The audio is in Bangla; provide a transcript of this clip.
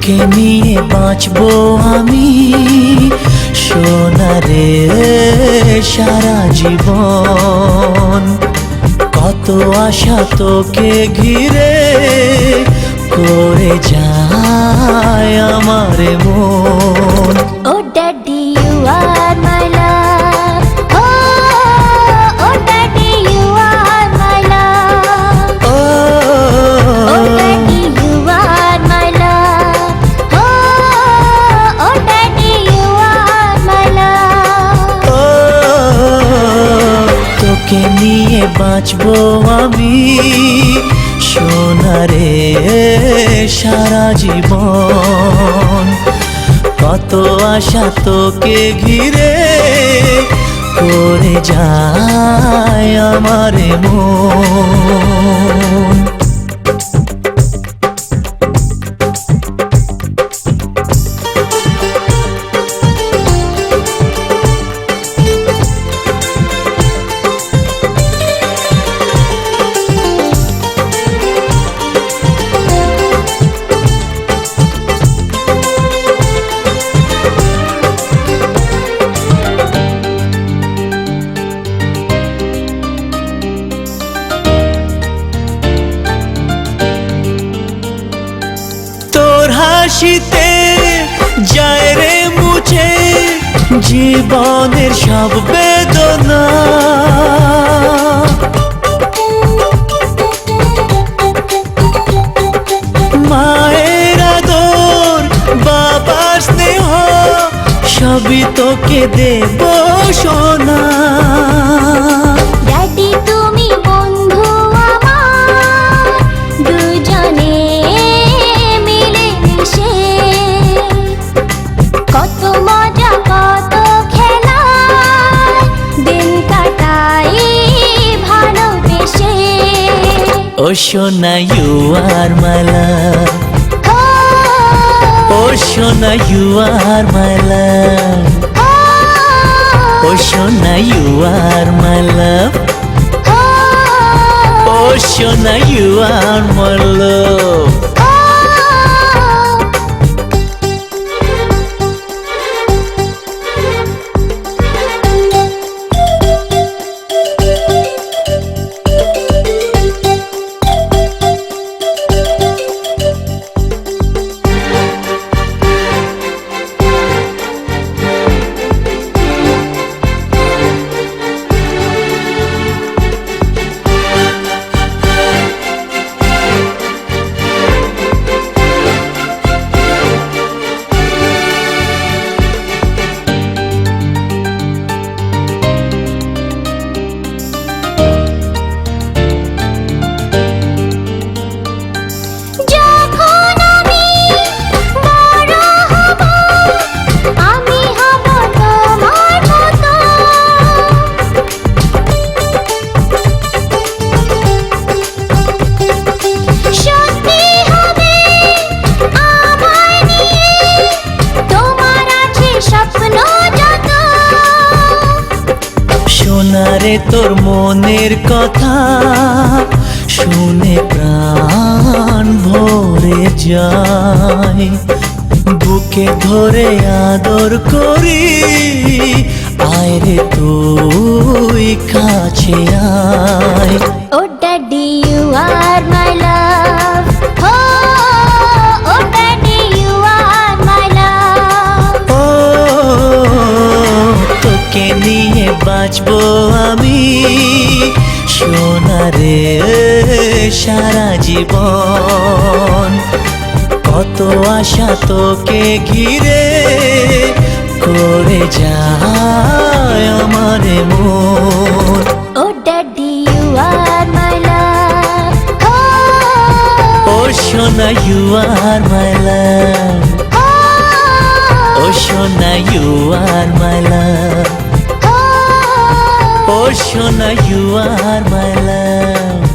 তোকে নিয়ে বাঁচবো আমি সোনারে সারা জীবন। কত আশা তোকে ঘিরে করে যায় আমার মন। Oh daddy you are my love, oh daddy you are my love, oh daddy you are my love, oh daddy you are my love. তোকে নিয়ে বাঁচবো আমি সোনারে সারা জীবন। কত আশা তোকে ঘিরে করে যায় আমার মন। হাসিতে যায় রে মুছে জীবনের সব বেদনা। মায়ের আদর বাবার স্নেহ সবই তোকে দেব সোনা। ড্যাডি তুমি বন্ধু আমার, দুজনে কত মজা কত খেলা দিন কাটাই ভালোবেসে। ও সোনা ইউ আর মাই লাভ, ও সোনা ইউ আর মাই লাভ, ও সোনা ইউ আর মাই লাভ, ও সোনা ইউ আর মাই লাভ। সোনারে তোর মনের কথা শুনে প্রাণ ভরে যায়। বুকে ধরে আদর করি আয় রে তুই কাছে আয়। Oh daddy you are my love, oh daddy you are my love. তোকে নিয়ে বাঁচবো আমি সোনারে সারা জীবন। কত আশা তোকে ঘিরে করে যায় আমার মন। Oh daddy you are my love, ও সোনা ইউ আর মাই লাভ, ও সোনা ইউ আর মাই লাভ, ও সোনা ইউ আর মাই লাভ।